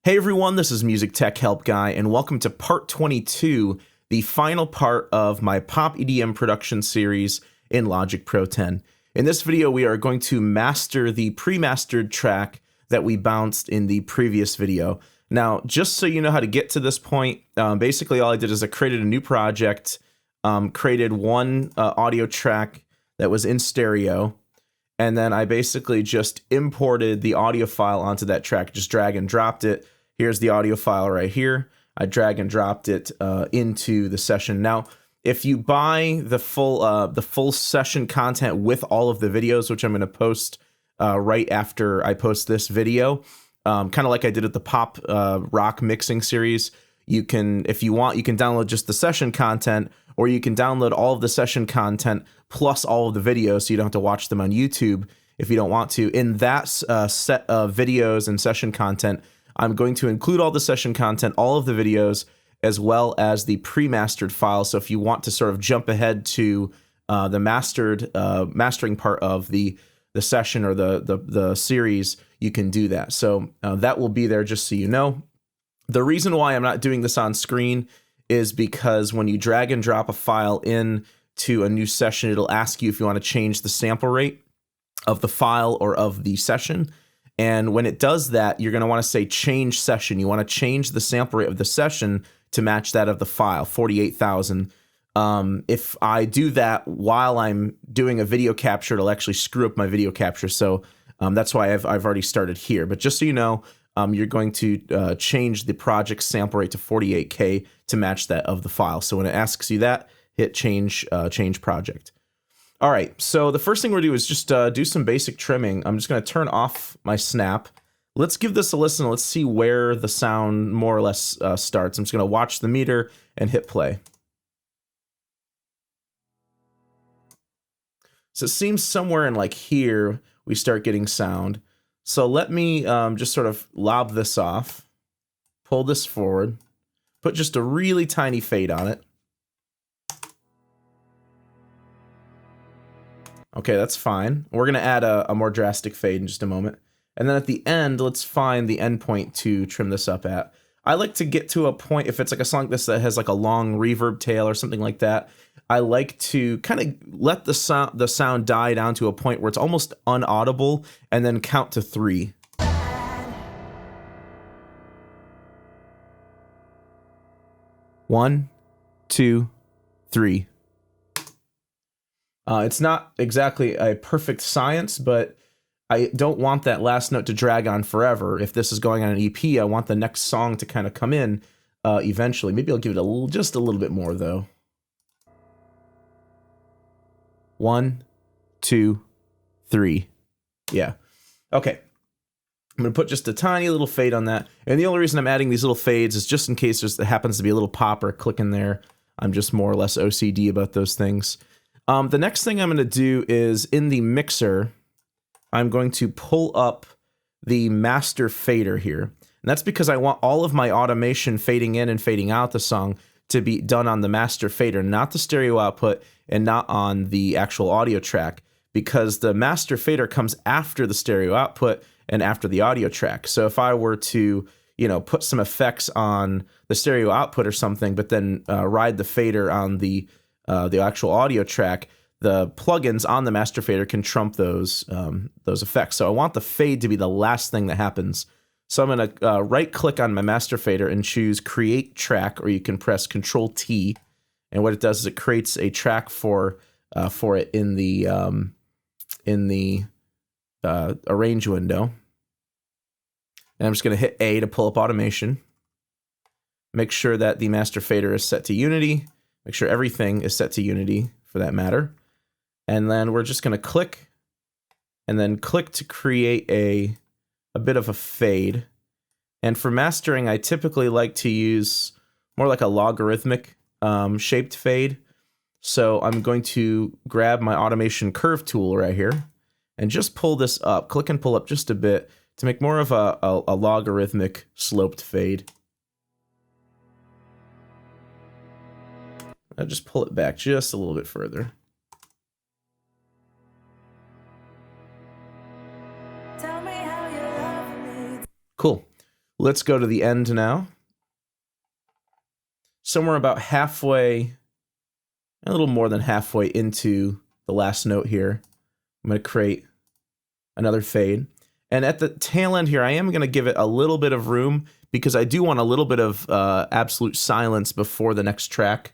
Hey everyone, this is MusicTechHelpGuy, and welcome to part 22, the final part of my pop EDM production series in Logic Pro 10. In this video, we are going to master the pre-mastered track that we bounced in the previous video. Now, just so you know how to get to this point, basically all I did is I created a new project, created one audio track that was in stereo, and then I basically just imported the audio file onto that track, just drag and dropped it. Here's the audio file right here. I drag and dropped it into the session. Now, if you buy the full session content with all of the videos, which I'm going to post right after I post this video, kind of like I did at the pop rock mixing series, you can, if you want, you can download just the session content, or you can download all of the session content plus all of the videos, so you don't have to watch them on YouTube if you don't want to. In that set of videos and session content, I'm going to include all the session content, all of the videos, as well as the pre-mastered file. So if you want to sort of jump ahead to the mastering part of the session or the series, you can do that. So that will be there, just so you know. The reason why I'm not doing this on screen is because when you drag and drop a file in to a new session, it'll ask you if you want to change the sample rate of the file or of the session. And when it does that, you're going to want to say change session. You want to change the sample rate of the session to match that of the file, 48,000. If I do that while I'm doing a video capture, it'll actually screw up my video capture. So that's why I've already started here. But just so you know, you're going to change the project sample rate to 48K to match that of the file. So when it asks you that, hit change project. All right, so the first thing we're going to do is just do some basic trimming. I'm just going to turn off my snap. Let's give this a listen. Let's see where the sound more or less starts. I'm just going to watch the meter and hit play. So it seems somewhere in like here we start getting sound. So let me just sort of lob this off, pull this forward, put just a really tiny fade on it. Okay, that's fine. We're going to add a more drastic fade in just a moment. And then at the end, let's find the end point to trim this up at. I like to get to a point, if it's like a song like this that has like a long reverb tail or something like that, I like to kind of let the sound die down to a point where it's almost unaudible, and then count to 3. 1, 2, 3. It's not exactly a perfect science, but I don't want that last note to drag on forever. If this is going on an EP, I want the next song to kind of come in eventually. Maybe I'll give it just a little bit more, though. 1, 2, 3. Yeah. Okay. I'm going to put just a tiny little fade on that. And the only reason I'm adding these little fades is just in case there happens to be a little pop or a click in there. I'm just more or less OCD about those things. The next thing I'm going to do is in the mixer, I'm going to pull up the master fader here. And that's because I want all of my automation fading in and fading out the song to be done on the master fader, not the stereo output and not on the actual audio track, because the master fader comes after the stereo output and after the audio track. So if I were to, put some effects on the stereo output or something, but then ride the fader on the actual audio track, the plugins on the master fader can trump those effects. So I want the fade to be the last thing that happens. So I'm going to right-click on my master fader and choose Create Track, or you can press Control-T. And what it does is it creates a track for it in the Arrange window. And I'm just going to hit A to pull up automation. Make sure that the master fader is set to Unity. Make sure everything is set to Unity, for that matter. And then we're just going to click, and then click to create a bit of a fade. And for mastering, I typically like to use more like a logarithmic shaped fade. So I'm going to grab my automation curve tool right here and just pull this up, click and pull up just a bit to make more of a logarithmic sloped fade. I'll just pull it back just a little bit further. Cool. Let's go to the end now. Somewhere about halfway, a little more than halfway into the last note here, I'm going to create another fade. And at the tail end here, I am going to give it a little bit of room because I do want a little bit of absolute silence before the next track.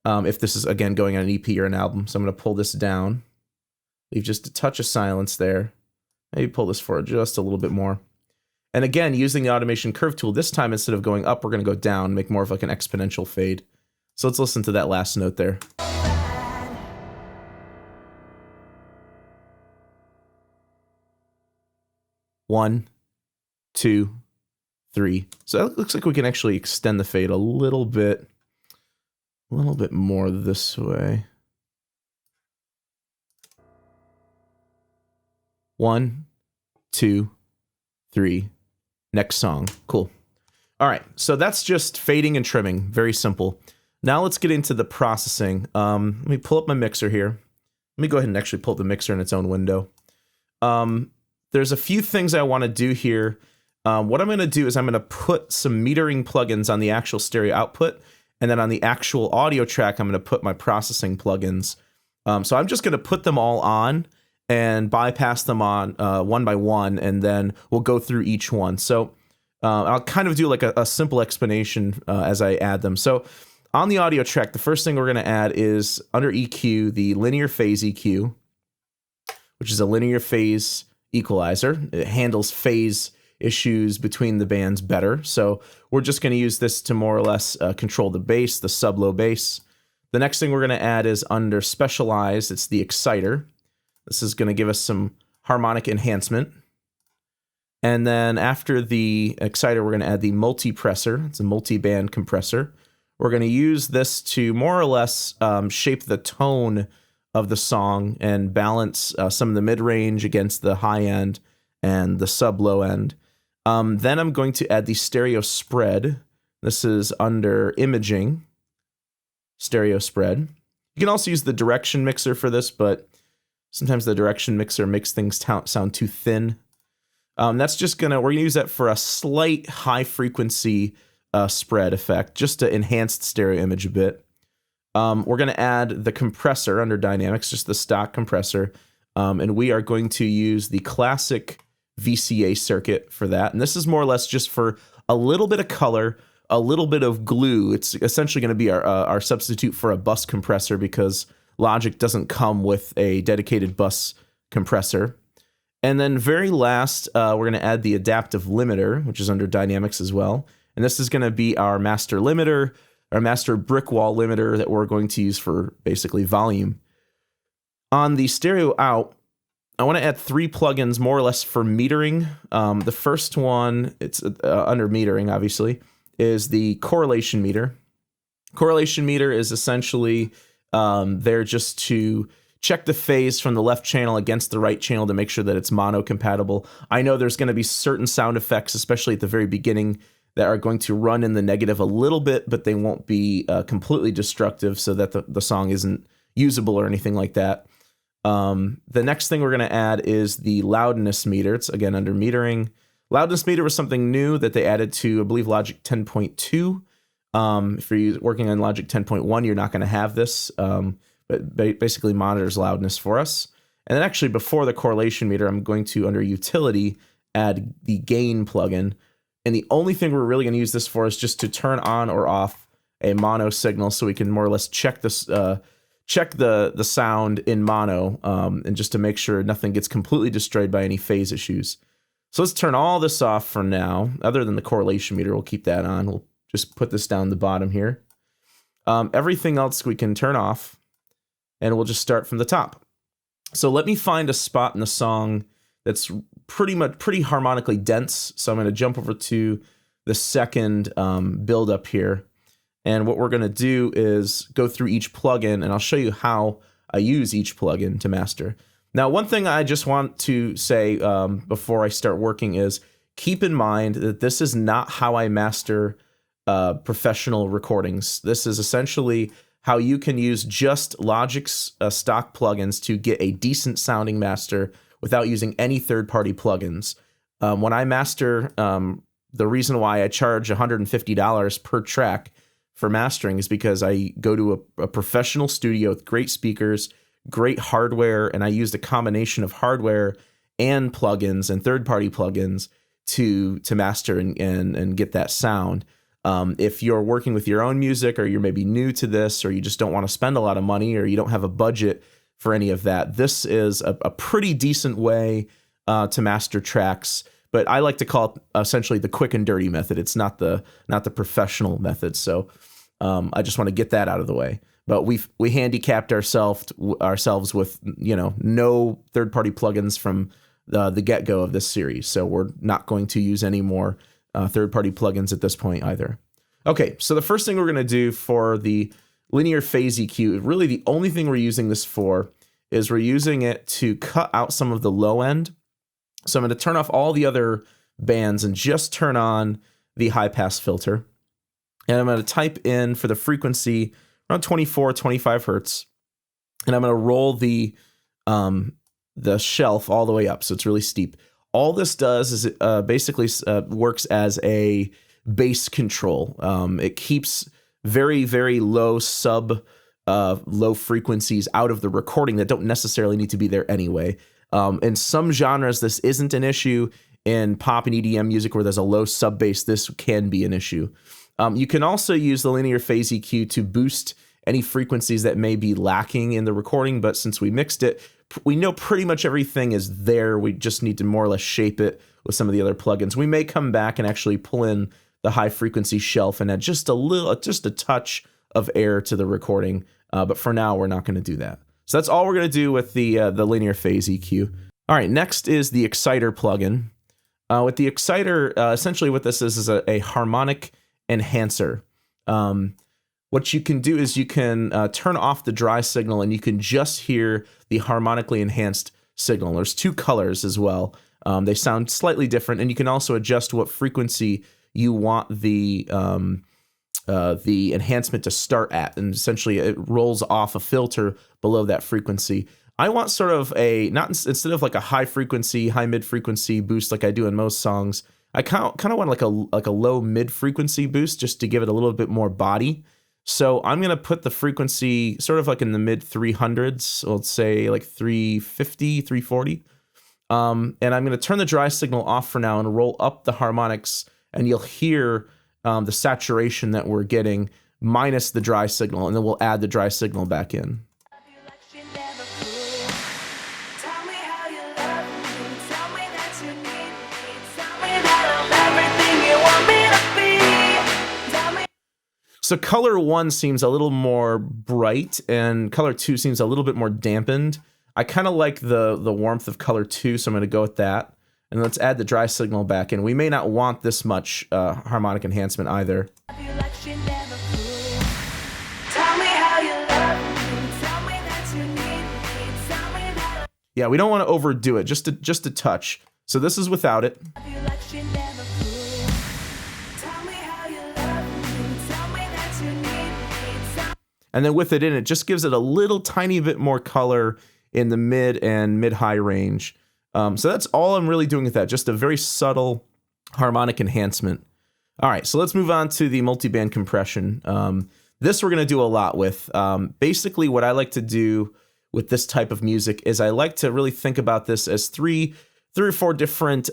If this is, again, going on an EP or an album. So I'm going to pull this down. Leave just a touch of silence there. Maybe pull this forward just a little bit more. And again, using the automation curve tool, this time instead of going up, we're going to go down, make more of like an exponential fade. So let's listen to that last note there. One, two, three. So it looks like we can actually extend the fade a little bit more this way. One, two, three. Next song. Cool. All right, so that's just fading and trimming. Very simple. Now let's get into the processing. Let me pull up my mixer here. Let me go ahead and actually pull up the mixer in its own window. There's a few things I want to do here. What I'm going to do is I'm going to put some metering plugins on the actual stereo output, and then on the actual audio track, I'm going to put my processing plugins. So I'm just going to put them all on and bypass them on one by one, and then we'll go through each one. So I'll kind of do like a simple explanation as I add them. So on the audio track, the first thing we're going to add is under EQ, the linear phase EQ, which is a linear phase equalizer. It handles phase issues between the bands better. So we're just going to use this to more or less control the bass, the sub-low bass. The next thing we're going to add is under specialize, it's the exciter. This is going to give us some harmonic enhancement. And then after the exciter, we're going to add the multipressor. It's a multiband compressor. We're going to use this to more or less shape the tone of the song and balance some of the mid-range against the high end and the sub-low end. Then I'm going to add the stereo spread. This is under imaging, stereo spread. You can also use the direction mixer for this, but sometimes the direction mixer makes things sound too thin. That's just we're gonna use that for a slight high frequency spread effect, just to enhance the stereo image a bit. We're gonna add the compressor under dynamics, just the stock compressor. And we are going to use the classic VCA circuit for that. And this is more or less just for a little bit of color, a little bit of glue. It's essentially going to be our substitute for a bus compressor because Logic doesn't come with a dedicated bus compressor. And then very last, we're going to add the adaptive limiter, which is under dynamics as well. And this is going to be our master limiter, our master brick wall limiter that we're going to use for basically volume. On the stereo out, I want to add 3 plugins more or less for metering. The first one, it's under metering, obviously, is the correlation meter. Correlation meter is essentially there just to check the phase from the left channel against the right channel to make sure that it's mono compatible. I know there's going to be certain sound effects, especially at the very beginning, that are going to run in the negative a little bit, but they won't be completely destructive so that the song isn't usable or anything like that. The next thing we're going to add is the loudness meter. It's again under metering. Loudness meter was something new that they added to, I believe, Logic 10.2. If you're working on Logic 10.1, you're not going to have this, but basically monitors loudness for us. And then actually before the correlation meter, I'm going to, under utility, add the gain plugin. And the only thing we're really going to use this for is just to turn on or off a mono signal so we can more or less check this, check the sound in mono, and just to make sure nothing gets completely destroyed by any phase issues. So let's turn all this off for now. Other than the correlation meter, we'll keep that on. We'll just put this down the bottom here. Everything else we can turn off, and we'll just start from the top. So let me find a spot in the song that's pretty harmonically dense. So I'm going to jump over to the second build up here. And what we're going to do is go through each plugin, and I'll show you how I use each plugin to master. Now, one thing I just want to say before I start working is keep in mind that this is not how I master professional recordings. This is essentially how you can use just Logic's stock plugins to get a decent sounding master without using any third-party plugins. When I master the reason why I charge $150 per track for mastering is because I go to a professional studio with great speakers, great hardware, and I used a combination of hardware and plugins and third-party plugins to master and get that sound. If you're working with your own music, or you're maybe new to this, or you just don't want to spend a lot of money, or you don't have a budget for any of that, this is a pretty decent way to master tracks. But I like to call it essentially the quick and dirty method. It's not the professional method. So I just want to get that out of the way. But we handicapped ourselves with no third-party plugins from the get-go of this series. So we're not going to use any more third-party plugins at this point either. Okay, so the first thing we're going to do for the linear phase EQ, really the only thing we're using this for, is we're using it to cut out some of the low end. So I'm going to turn off all the other bands and just turn on the high pass filter. And I'm going to type in for the frequency around 24, 25 hertz. And I'm going to roll the shelf all the way up. So it's really steep. All this does is it basically works as a bass control. It keeps very, very low low frequencies out of the recording that don't necessarily need to be there anyway. In some genres, this isn't an issue. In pop and EDM music where there's a low sub bass, this can be an issue. You can also use the linear phase EQ to boost any frequencies that may be lacking in the recording, but since we mixed it, we know pretty much everything is there. We just need to more or less shape it with some of the other plugins. We may come back and actually pull in the high frequency shelf and add just a touch of air to the recording. But for now, we're not going to do that. So that's all we're going to do with the linear phase EQ. All right, next is the exciter plugin. With the exciter, essentially what this is a harmonic enhancer. What you can do is you can turn off the dry signal and you can just hear the harmonically enhanced signal. There's two colors as well. They sound slightly different, and you can also adjust what frequency you want the enhancement to start at, and essentially it rolls off a filter below that frequency. I want sort of instead of like a high frequency, high mid frequency boost like I do in most songs, I kind of want like a low mid frequency boost just to give it a little bit more body. So I'm going to put the frequency sort of like in the mid 300s, let's say like 350, 340. And I'm going to turn the dry signal off for now and roll up the harmonics, and you'll hear the saturation that we're getting minus the dry signal, and then we'll add the dry signal back in. So color 1 seems a little more bright, and color 2 seems a little bit more dampened. I kind of like the warmth of color 2, so I'm going to go with that. And let's add the dry signal back in. We may not want this much harmonic enhancement either. Yeah, we don't want to overdo it, just a touch. So this is without it. And then with it in, it just gives it a little tiny bit more color in the mid and mid-high range. So that's all I'm really doing with that, just a very subtle harmonic enhancement. All right, so let's move on to the multiband compression. This we're going to do a lot with. Basically, what I like to do with this type of music is I like to really think about this as three or four different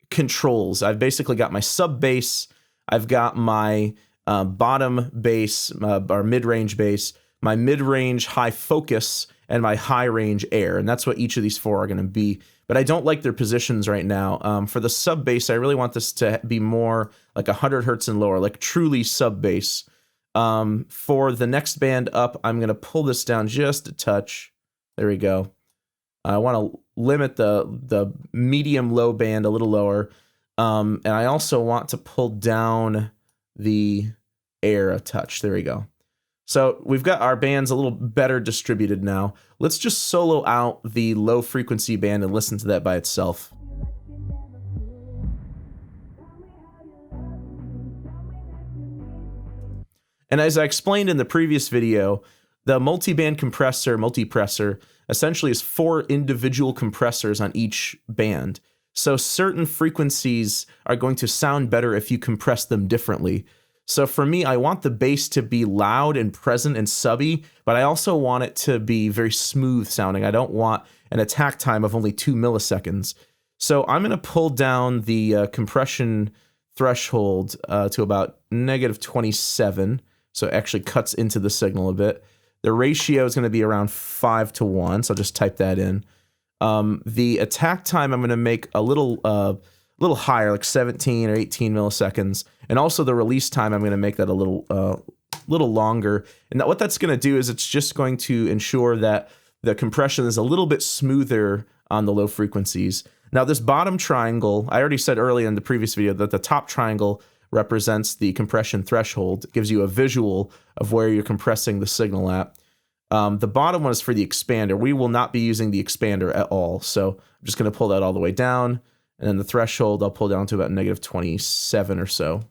controls. I've basically got my sub bass, I've got my bottom bass, or mid-range bass, my mid-range high focus, and my high-range air. And that's what each of these four are going to be. But I don't like their positions right now. For the sub bass, I really want this to be more like 100 hertz and lower, like truly sub bass. For the next band up, I'm going to pull this down just a touch. There we go. I want to limit the medium-low band a little lower. And I also want to pull down the air a touch. There we go. So we've got our bands a little better distributed now. Let's just solo out the low frequency band and listen to that by itself. And as I explained in the previous video, the multiband multipressor, essentially is 4 individual compressors on each band. So certain frequencies are going to sound better if you compress them differently. So for me, I want the bass to be loud and present and subby, but I also want it to be very smooth sounding. I don't want an attack time of only 2 milliseconds. So I'm going to pull down the compression threshold to about -27. So it actually cuts into the signal a bit. The ratio is going to be around 5:1, so I'll just type that in. The attack time I'm going to make a little higher, like 17 or 18 milliseconds, and also the release time I'm going to make that a little longer. And what that's going to do is it's just going to ensure that the compression is a little bit smoother on the low frequencies. Now this bottom triangle, I already said earlier in the previous video that the top triangle represents the compression threshold. It gives you a visual of where you're compressing the signal at. The bottom one is for the expander. We will not be using the expander at all. So I'm just going to pull that all the way down. And then the threshold, I'll pull down to about -27 or so.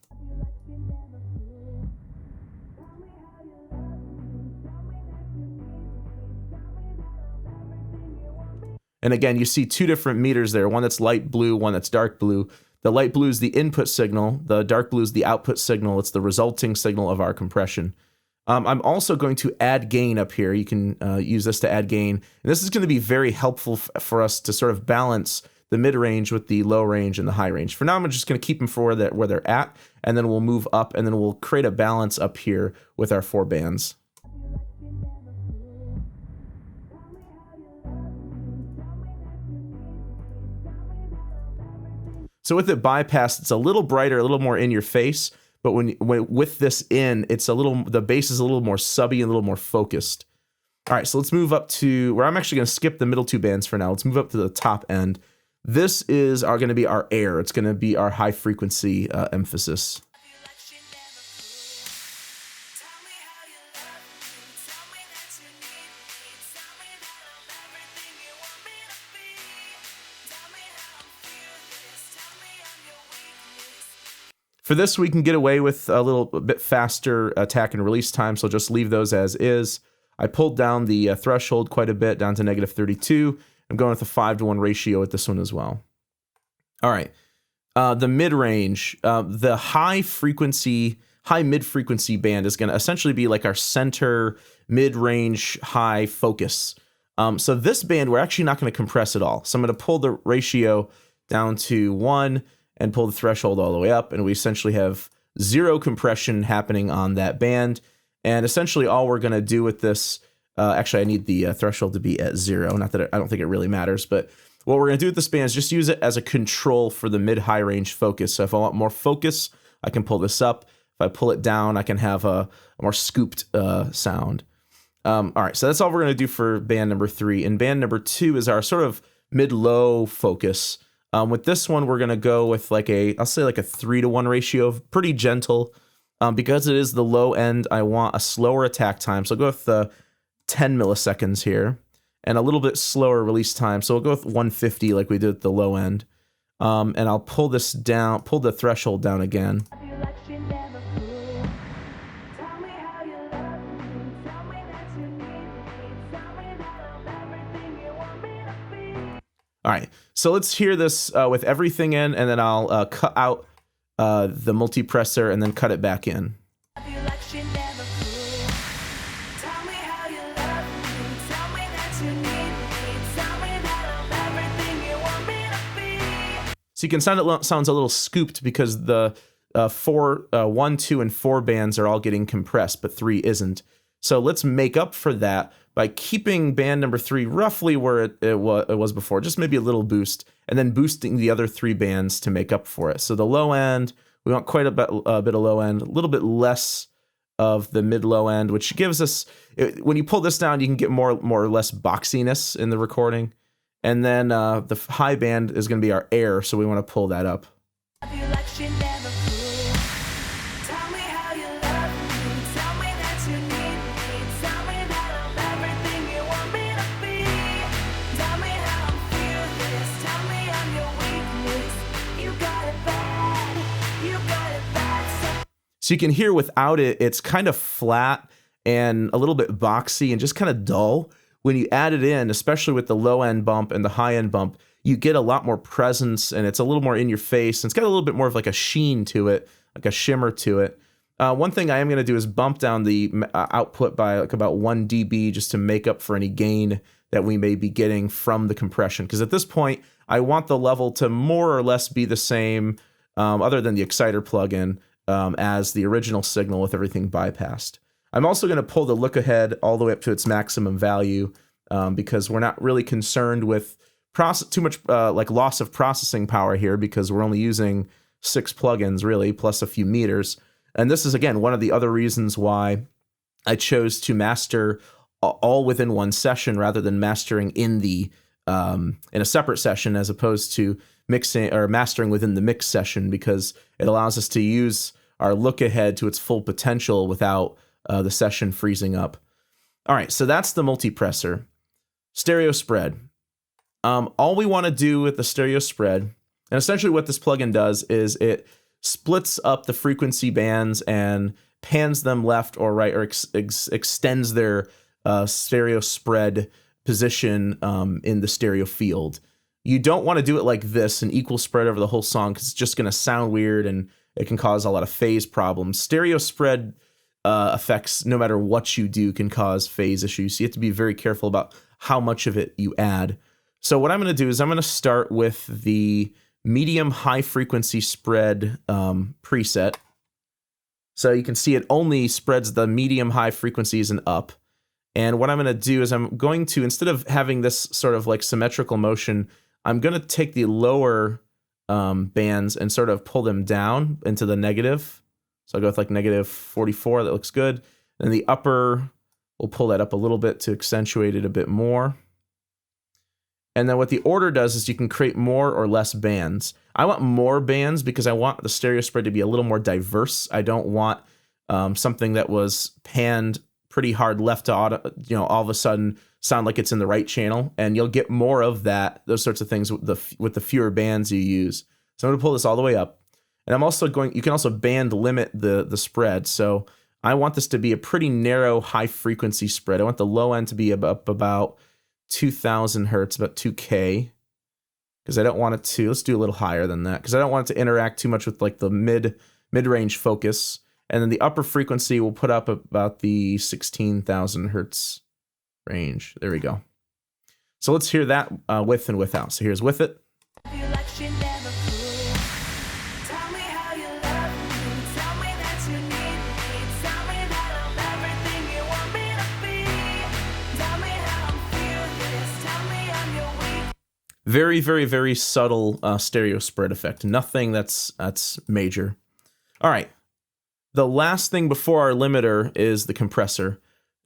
And again, you see two different meters there, one that's light blue, one that's dark blue. The light blue is the input signal, the dark blue is the output signal. It's the resulting signal of our compression. I'm also going to add gain up here. You can use this to add gain. And this is going to be very helpful for us to sort of balance the mid-range with the low range and the high range. For now, I'm just going to keep them for where they're at, and then we'll move up, and then we'll create a balance up here with our 4 bands. So with it bypassed, it's a little brighter, a little more in your face, but when with this in, it's the bass is a little more subby and a little more focused. All right, so let's move up to where I'm actually going to skip the middle 2 bands for now. Let's move up to the top end. This is going to be our air. It's going to be our high frequency emphasis. For this, we can get away with a bit faster attack and release time, so just leave those as is. I pulled down the threshold quite a bit, down to -32. I'm going with a 5:1 ratio with this one as well. All right, the mid-range, the high mid-frequency band is going to essentially be like our center mid-range high focus. So this band, we're actually not going to compress at all. So I'm going to pull the ratio down to 1 and pull the threshold all the way up, and we essentially have 0 compression happening on that band. And essentially all we're going to do with this, actually I need the threshold to be at 0, not that I don't think it really matters, but what we're going to do with this band is just use it as a control for the mid-high range focus. So if I want more focus, I can pull this up. If I pull it down, I can have a more scooped sound. All right, so that's all we're going to do for band number 3. And band number 2 is our sort of mid-low focus. With this one, we're going to go with I'll say like a 3:1 ratio, pretty gentle. Because it is the low end, I want a slower attack time. So I'll go with the 10 milliseconds here and a little bit slower release time. So we'll go with 150 like we did at the low end. And I'll pull this down, pull the threshold down again. All right, so let's hear this with everything in, and then I'll cut out the multipressor and then cut it back in. So you can sound it sounds a little scooped because the 1, 2, and 4 bands are all getting compressed, but 3 isn't. So let's make up for that by keeping band number 3 roughly where it was before, just maybe a little boost, and then boosting the other 3 bands to make up for it. So the low end, we want quite a bit of low end, a little bit less of the mid-low end, which gives us, when you pull this down, you can get more or less boxiness in the recording. And then the high band is going to be our air, so we want to pull that up. So you can hear without it, it's kind of flat and a little bit boxy and just kind of dull. When you add it in, especially with the low end bump and the high end bump, you get a lot more presence, and it's a little more in your face, and it's got a little bit more of like a sheen to it, like a shimmer to it. One thing I am going to do is bump down the output by like about 1 dB just to make up for any gain that we may be getting from the compression. Because at this point, I want the level to more or less be the same, other than the exciter plugin, as the original signal with everything bypassed. I'm also going to pull the look ahead all the way up to its maximum value, because we're not really concerned with too much like loss of processing power here, because we're only using 6 plugins really, plus a few meters. And this is, again, one of the other reasons why I chose to master all within one session rather than mastering in a separate session, as opposed to mixing or mastering within the mix session, because it allows us to use our look ahead to its full potential without the session freezing up. All right, so that's the multipressor. Stereo spread. All we want to do with the stereo spread, and essentially what this plugin does is it splits up the frequency bands and pans them left or right, or extends their stereo spread position in the stereo field. You don't want to do it like this, an equal spread over the whole song, because it's just going to sound weird and it can cause a lot of phase problems. Stereo spread effects, no matter what you do, can cause phase issues. So you have to be very careful about how much of it you add. So what I'm going to do is I'm going to start with the medium high frequency spread preset. So you can see it only spreads the medium high frequencies and up. And what I'm going to do is I'm going to, instead of having this sort of like symmetrical motion, I'm going to take the lower bands and sort of pull them down into the negative. So I'll go with like negative 44, that looks good. And the upper, we'll pull that up a little bit to accentuate it a bit more. And then what the order does is you can create more or less bands. I want more bands because I want the stereo spread to be a little more diverse. I don't want something that was panned pretty hard left to auto, all of a sudden sound like it's in the right channel. And you'll get more of that, those sorts of things with the fewer bands you use. So I'm going to pull this all the way up. And I'm also you can also band limit the spread. So I want this to be a pretty narrow high frequency spread. I want the low end to be up about 2000 hertz, about 2K, because I don't want it to, let's do a little higher than that, because I don't want it to interact too much with like the mid-range focus. And then the upper frequency we'll put up about the 16,000 hertz range. There we go. So let's hear that with and without. So here's with it. Very, very, very subtle stereo spread effect. Nothing that's major. All right. The last thing before our limiter is the compressor.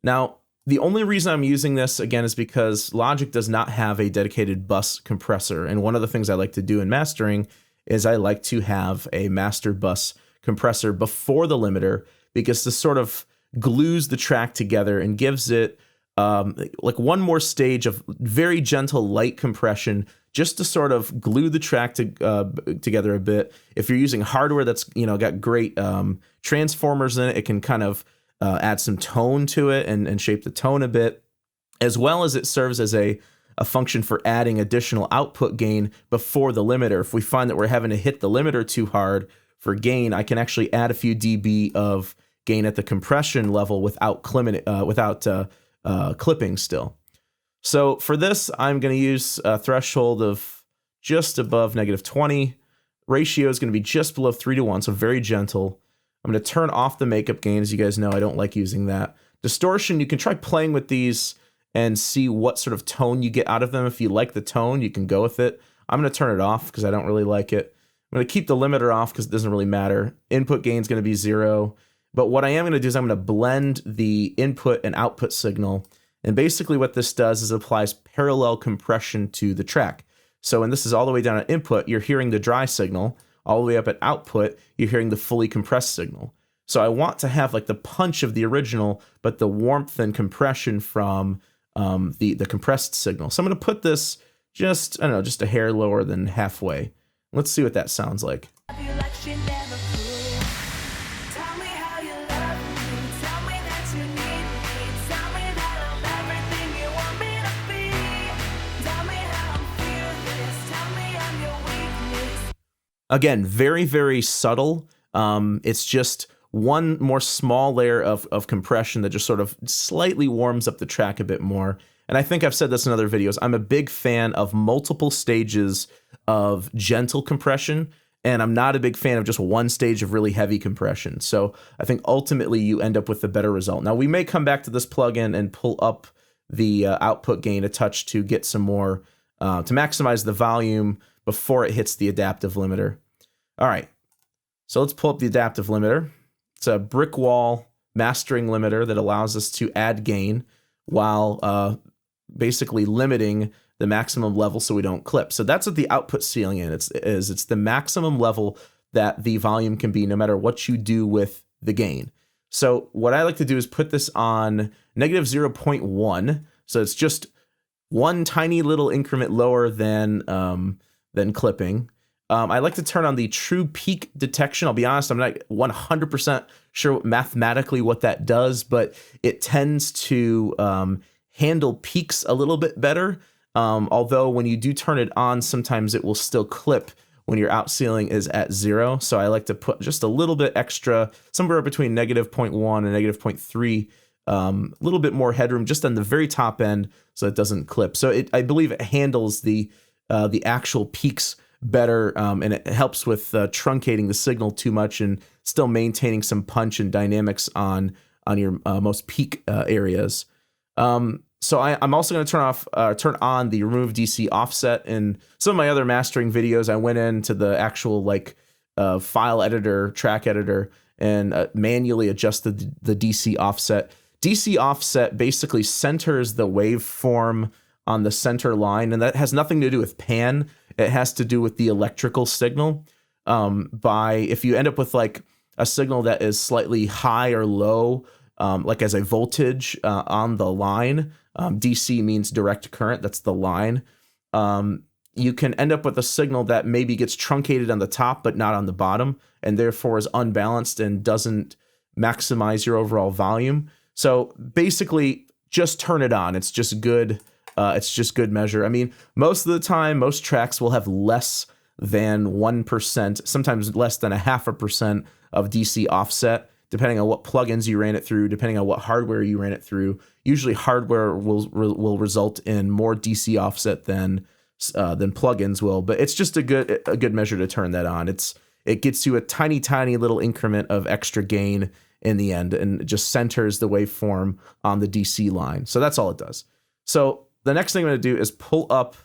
Now, the only reason I'm using this, again, is because Logic does not have a dedicated bus compressor. And one of the things I like to do in mastering is I like to have a master bus compressor before the limiter, because this sort of glues the track together and gives it like one more stage of very gentle light compression, just to sort of glue the track together a bit. If you're using hardware that's got great transformers in it, it can kind of add some tone to it and shape the tone a bit, as well as it serves as a function for adding additional output gain before the limiter. If we find that we're having to hit the limiter too hard for gain, I can actually add a few dB of gain at the compression level without clipping still. So for this, I'm going to use a threshold of just above -20. Ratio is going to be just below 3:1, so very gentle. I'm going to turn off the makeup gain. As you guys know, I don't like using that. Distortion, you can try playing with these and see what sort of tone you get out of them. If you like the tone, you can go with it. I'm going to turn it off because I don't really like it. I'm going to keep the limiter off because it doesn't really matter. Input gain is going to be 0. But what I am going to do is I'm going to blend the input and output signal. And basically what this does is it applies parallel compression to the track. So when this is all the way down at input, you're hearing the dry signal. All the way up at output, you're hearing the fully compressed signal. So I want to have like the punch of the original, but the warmth and compression from the compressed signal. So I'm going to put this just a hair lower than halfway. Let's see what that sounds like. Again, very, very subtle. It's just one more small layer of compression that just sort of slightly warms up the track a bit more. And I think I've said this in other videos, I'm a big fan of multiple stages of gentle compression, and I'm not a big fan of just one stage of really heavy compression. So I think ultimately you end up with a better result. Now we may come back to this plugin and pull up the output gain a touch to get some more, to maximize the volume before it hits the adaptive limiter. All right, so let's pull up the adaptive limiter. It's a brick wall mastering limiter that allows us to add gain while basically limiting the maximum level so we don't clip. So that's what the output ceiling is. It's the maximum level that the volume can be no matter what you do with the gain. So what I like to do is put this on negative 0.1. So it's just one tiny little increment lower than clipping. I like to turn on the true peak detection. I'll be honest, I'm not 100% sure mathematically what that does, but it tends to handle peaks a little bit better. Although when you do turn it on, sometimes it will still clip when your out ceiling is at 0. So I like to put just a little bit extra, somewhere between negative 0.1 and negative 0.3, a little bit more headroom just on the very top end so it doesn't clip. So I believe it handles the actual peaks better, and it helps with truncating the signal too much and still maintaining some punch and dynamics on your most peak areas. So I'm also going to turn on the remove DC offset. In some of my other mastering videos, I went into the actual file editor, track editor, and manually adjusted the DC offset. DC offset basically centers the waveform on the center line, and that has nothing to do with pan. It has to do with the electrical signal. If you end up with a signal that is slightly high or low, like as a voltage on the line, DC means direct current, that's the line. You can end up with a signal that maybe gets truncated on the top but not on the bottom, and therefore is unbalanced and doesn't maximize your overall volume. So basically, just turn it on. It's just good. It's just good measure. I mean, most of the time, most tracks will have less than 1%, sometimes less than 0.5% of DC offset, depending on what plugins you ran it through, depending on what hardware you ran it through. Usually hardware will result in more DC offset than plugins will, but it's just a good measure to turn that on. It gets you a tiny little increment of extra gain in the end, and it just centers the waveform on the DC line. So that's all it does. So the next thing I'm going to do is pull up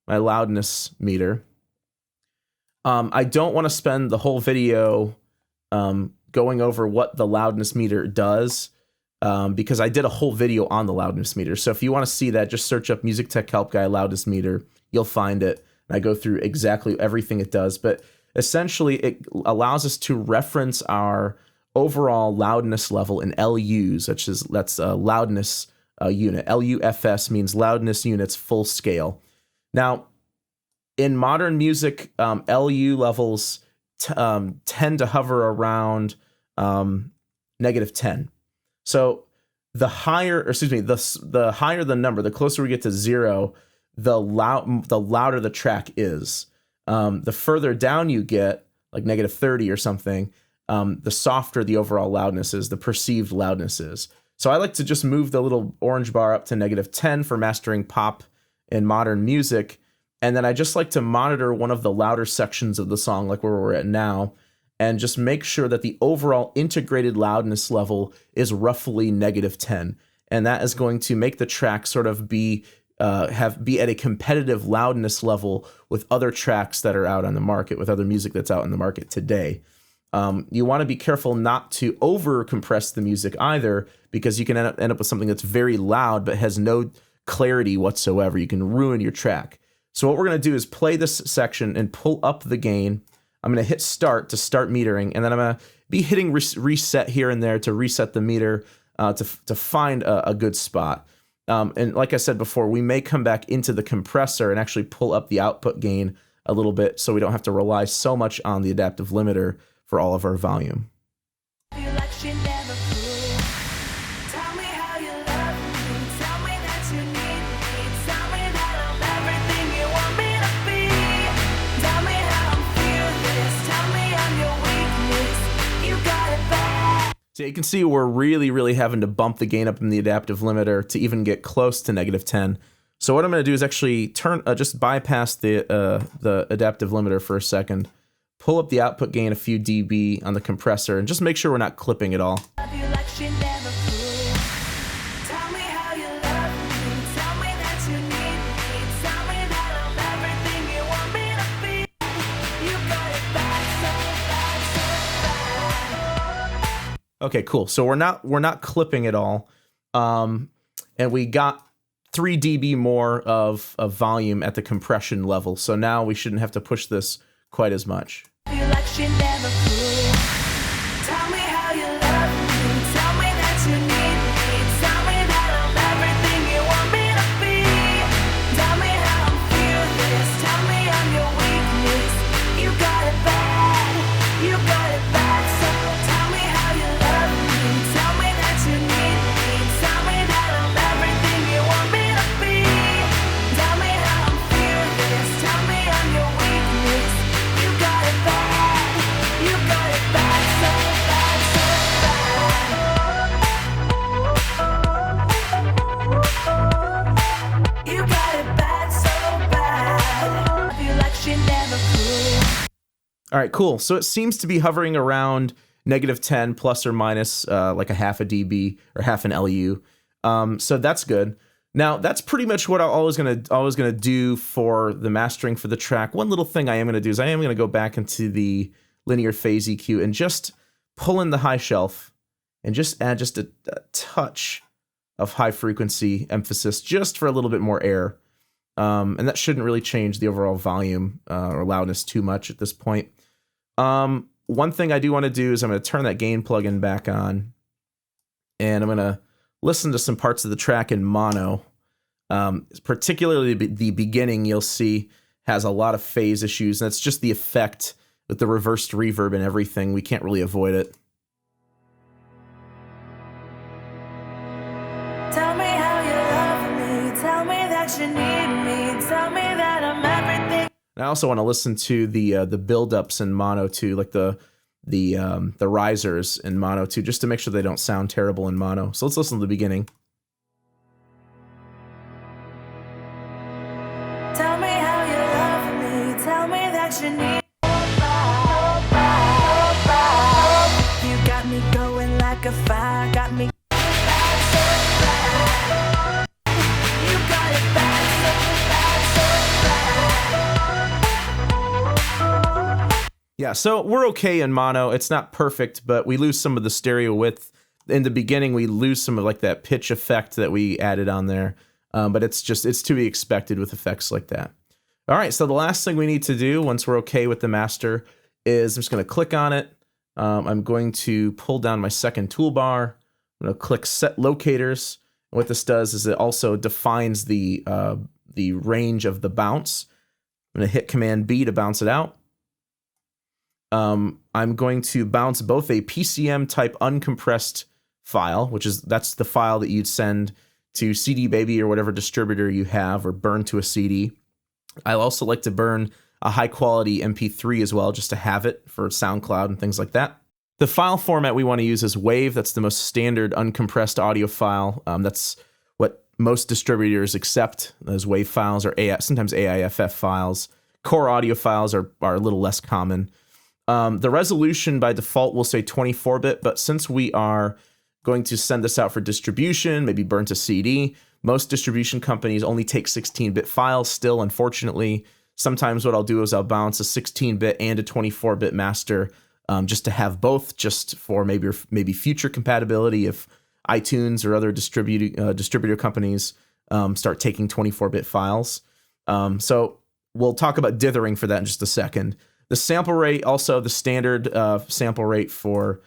my loudness meter. I don't want to spend the whole video going over what the loudness meter does, because I did a whole video on the loudness meter. So if you want to see that, just search up MusicTechHelpGuy loudness meter. You'll find it. And I go through exactly everything it does. But essentially, it allows us to reference our overall loudness level in LUs, that's a loudness unit. LUFS means loudness units full scale. Now, in modern music, LU levels tend to hover around -10. So the higher the number, the closer we get to 0, the louder the track is. The further down you get, like -30 or something, the softer the overall loudness is, the perceived loudness is. So I like to just move the little orange bar up to -10 for mastering pop and modern music. And then I just like to monitor one of the louder sections of the song, like where we're at now, and just make sure that the overall integrated loudness level is roughly -10. And that is going to make the track sort of be at a competitive loudness level with other tracks that are out on the market, with other music that's out in the market today. You want to be careful not to over compress the music either, because you can end up with something that's very loud but has no clarity whatsoever. You can ruin your track. So what we're going to do is play this section and pull up the gain. I'm going to hit start to start metering, and then I'm going to be hitting reset here and there to reset the meter to find a good spot. And like I said before, we may come back into the compressor and actually pull up the output gain a little bit so we don't have to rely so much on the adaptive limiter for all of our volume. So you can see we're really having to bump the gain up in the adaptive limiter to even get close to -10. So what I'm going to do is actually just bypass the adaptive limiter for a second, pull up the output gain a few dB on the compressor, and just make sure we're not clipping at all. Okay, cool. So we're not clipping at all, and we got 3 dB more of volume at the compression level. So now we shouldn't have to push this quite as much. All right, cool. So it seems to be hovering around -10 plus or minus like a half a dB or half an LU. So that's good. Now that's pretty much what I'm always gonna do for the mastering for the track. One little thing I am gonna do is I am gonna go back into the linear phase EQ and just pull in the high shelf and just add just a touch of high frequency emphasis just for a little bit more air. And that shouldn't really change the overall volume or loudness too much at this point. One thing I do want to do is I'm going to turn that gain plugin back on, and I'm going to listen to some parts of the track in mono. Particularly the beginning, you'll see, has a lot of phase issues. That's just the effect with the reversed reverb and everything. We can't really avoid it. Tell me how you love me. Tell me that you need me. Tell me that I'm everything. And I also want to listen to the build-ups in mono too, like the risers in mono too, just to make sure they don't sound terrible in mono. So let's listen to the beginning. Tell me how you love me. Tell me that you need. You got me going like a fire. Got me. Yeah, so we're okay in mono. It's not perfect, but we lose some of the stereo width. In the beginning, we lose some of like that pitch effect that we added on there. But it's to be expected with effects like that. All right, so the last thing we need to do once we're okay with the master is I'm just going to click on it. I'm going to pull down my second toolbar. I'm going to click Set Locators. And what this does is it also defines the range of the bounce. I'm going to hit Command B to bounce it out. I'm going to bounce both a PCM type uncompressed file, that's the file that you'd send to CD Baby or whatever distributor you have, or burn to a CD. I also like to burn a high quality MP3 as well, just to have it for SoundCloud and things like that. The file format we want to use is WAV. That's the most standard uncompressed audio file. That's what most distributors accept as WAV files, or sometimes AIFF files. Core audio files are a little less common. The resolution by default will say 24-bit, but since we are going to send this out for distribution, maybe burn to CD, most distribution companies only take 16-bit files still, unfortunately. Sometimes what I'll do is I'll bounce a 16-bit and a 24-bit master just to have both, just for maybe future compatibility if iTunes or other distributor companies start taking 24-bit files. So we'll talk about dithering for that in just a second. The sample rate, also the standard sample rate for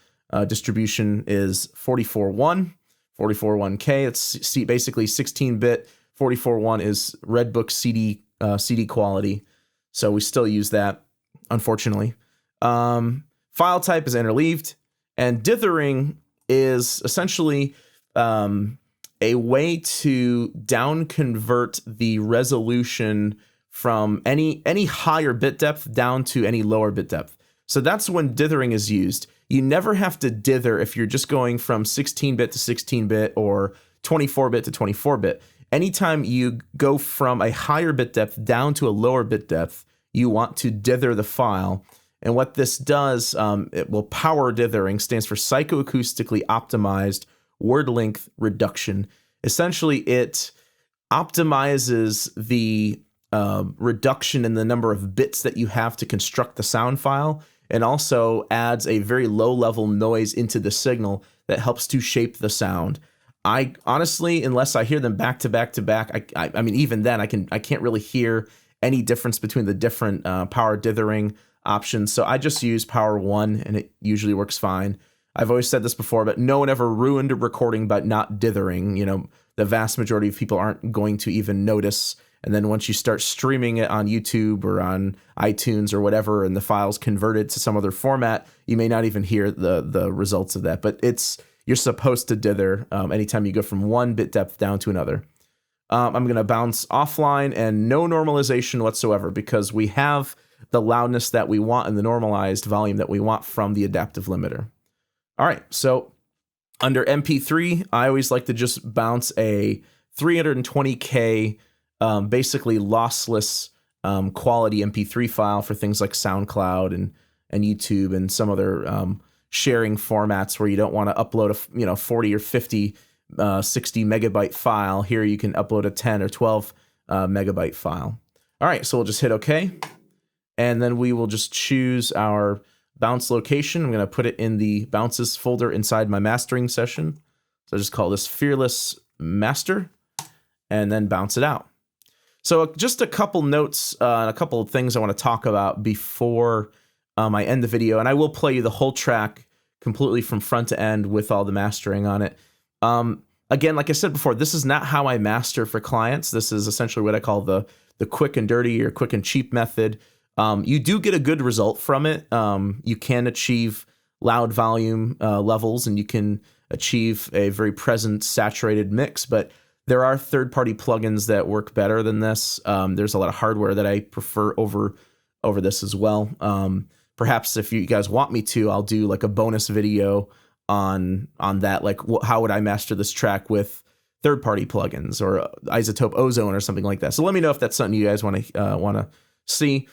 distribution is 44.1, 44.1K. It's basically 16-bit. 44.1 is Redbook CD quality, so we still use that, unfortunately. File type is interleaved, and dithering is essentially a way to down convert the resolution from any higher bit depth down to any lower bit depth. So that's when dithering is used. you never have to dither if you're just going from 16-bit to 16-bit or 24-bit to 24-bit. Anytime you go from a higher bit depth down to a lower bit depth, you want to dither the file. And what this does, power dithering stands for psychoacoustically optimized word length reduction. Essentially, it optimizes the reduction in the number of bits that you have to construct the sound file, and also adds a very low level noise into the signal that helps to shape the sound. I honestly, unless I hear them back to back to back, I mean, even then I can't really hear any difference between the different power dithering options. So I just use power 1 and it usually works fine. I've always said this before, but no one ever ruined a recording by not dithering. You know, the vast majority of people aren't going to even notice. And then once you start streaming it on YouTube or on iTunes or whatever, and the file's converted to some other format, you may not even hear the results of that. But you're supposed to dither anytime you go from one bit depth down to another. I'm going to bounce offline and no normalization whatsoever, because we have the loudness that we want and the normalized volume that we want from the adaptive limiter. All right, so under MP3, I always like to just bounce a 320K, basically lossless quality MP3 file for things like SoundCloud and YouTube and some other sharing formats where you don't want to upload a 40 or 50, 60 megabyte file. Here you can upload a 10 or 12 megabyte file. All right, so we'll just hit OK. And then we will just choose our bounce location. I'm going to put it in the bounces folder inside my mastering session. So I just call this Fearless Master and then bounce it out. So just a couple notes and a couple of things I want to talk about before I end the video. And I will play you the whole track completely from front to end with all the mastering on it. Again, like I said before, this is not how I master for clients. This is essentially what I call the quick and dirty or quick and cheap method. You do get a good result from it. You can achieve loud volume levels, and you can achieve a very present saturated mix, but there are third-party plugins that work better than this. There's a lot of hardware that I prefer over this as well. Perhaps if you guys want me to, I'll do like a bonus video on that, like how would I master this track with third-party plugins or Isotope Ozone or something like that. So let me know if that's something you guys want to see.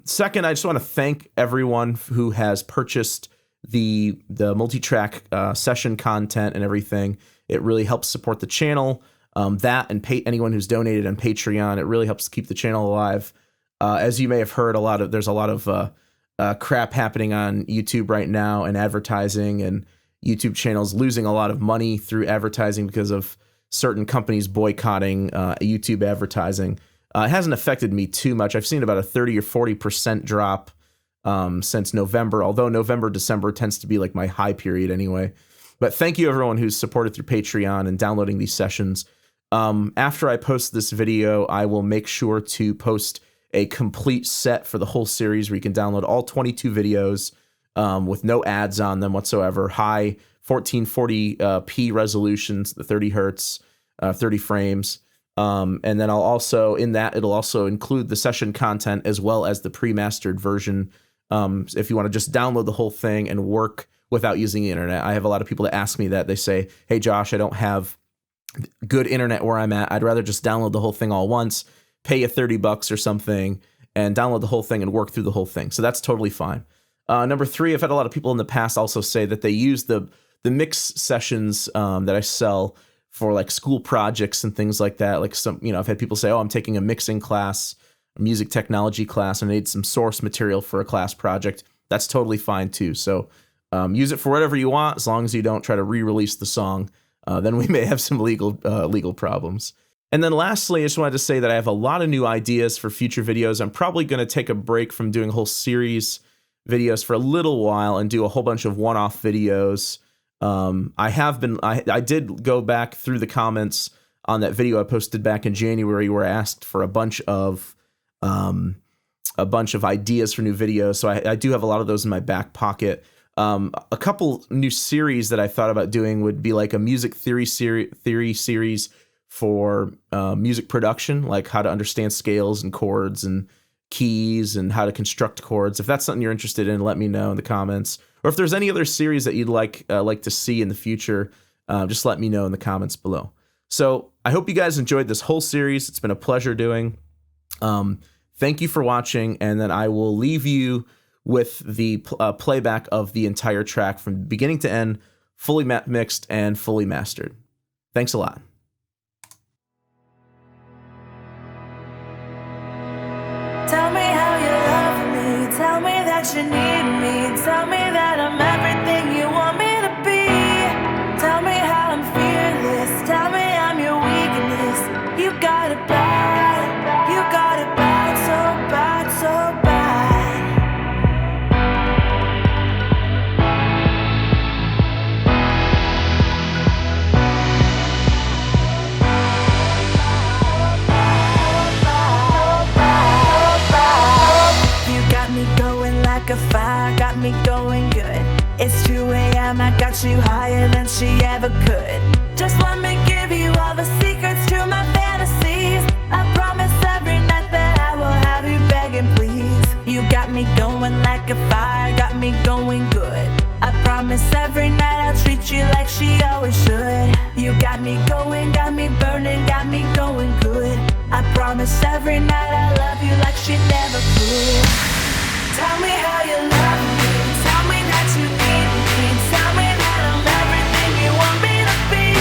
Second, I just want to thank everyone who has purchased the multi-track session content and everything. It really helps support the channel. That and anyone who's donated on Patreon, it really helps keep the channel alive. As you may have heard, there's a lot of crap happening on YouTube right now, and advertising, and YouTube channels losing a lot of money through advertising because of certain companies boycotting YouTube advertising. It hasn't affected me too much. I've seen about a 30 or 40% drop since November, although November, December tends to be like my high period anyway. But thank you everyone who's supported through Patreon and downloading these sessions. After I post this video, I will make sure to post a complete set for the whole series where you can download all 22 videos with no ads on them whatsoever. High 1440p resolutions, the 30 hertz, 30 frames. And then it'll also include the session content as well as the pre-mastered version. If you want to just download the whole thing and work without using the internet. I have a lot of people that ask me that. They say, hey, Josh, I don't have good internet where I'm at. I'd rather just download the whole thing all once, pay you $30 or something, and download the whole thing and work through the whole thing. So that's totally fine. Number three, I've had a lot of people in the past also say that they use the mix sessions that I sell for like school projects and things like that. Like I've had people say, oh, I'm taking a mixing class, a music technology class, and I need some source material for a class project. That's totally fine too. So use it for whatever you want, as long as you don't try to re-release the song. Then we may have some legal problems. And then lastly, I just wanted to say that I have a lot of new ideas for future videos. I'm probably going to take a break from doing a whole series videos for a little while and do a whole bunch of one-off videos. I did go back through the comments on that video I posted back in January where I asked for a bunch of ideas for new videos. So I do have a lot of those in my back pocket. A couple new series that I thought about doing would be like a music theory series for music production, like how to understand scales and chords and keys and how to construct chords. If that's something you're interested in, let me know in the comments. or if there's any other series that you'd like to see in the future, just let me know in the comments below. So I hope you guys enjoyed this whole series. It's been a pleasure doing. Thank you for watching, and then I will leave you with the playback of the entire track from beginning to end, fully mixed and fully mastered. Thanks a lot. Tell me how you love me, tell me that you need me, tell me that I'm everything you want me to be. Tell me how I'm fearless, tell me I'm your weakness. You got it bad, you got it bad, so bad, so bad. A fire got me going good. It's 2 a.m. I got you higher than she ever could. Just let me give you all the secrets to my fantasies. I promise every night that I will have you begging please. You got me going like a fire, got me going good. I promise every night I'll treat you like she always should. You got me going, got me burning, got me going good. I promise every night I love you like she never could. Tell me how you love me, tell me that you need me, tell me that I'm everything you want me to be.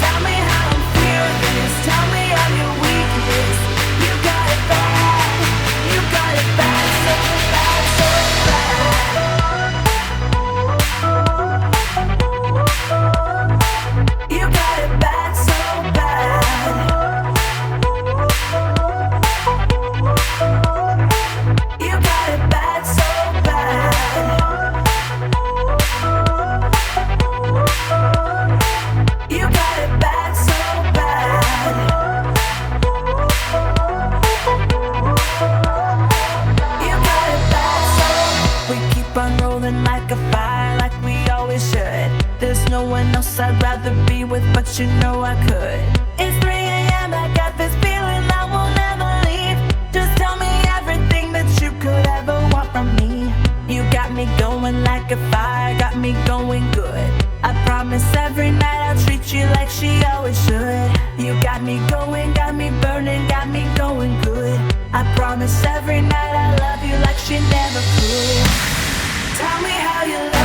Tell me how I'm fearless, tell me I'm your weakness. You got it bad, you got it bad, so bad, so bad. You got it bad, so bad. You got it bad, so bad. You got it bad, so bad. You got it bad, so. We keep on rolling like a fire, like we always should. There's no one else I'd rather be with, but you know I could. It's 3 a.m. I got this feeling I will never leave. Just tell me everything that you could ever want from me. You got me going like a fire, got me going good. I promise every night I'll treat you like she always should. You got me going, got me burning, got me going good. I promise every night I love you like she never could. Tell me how you love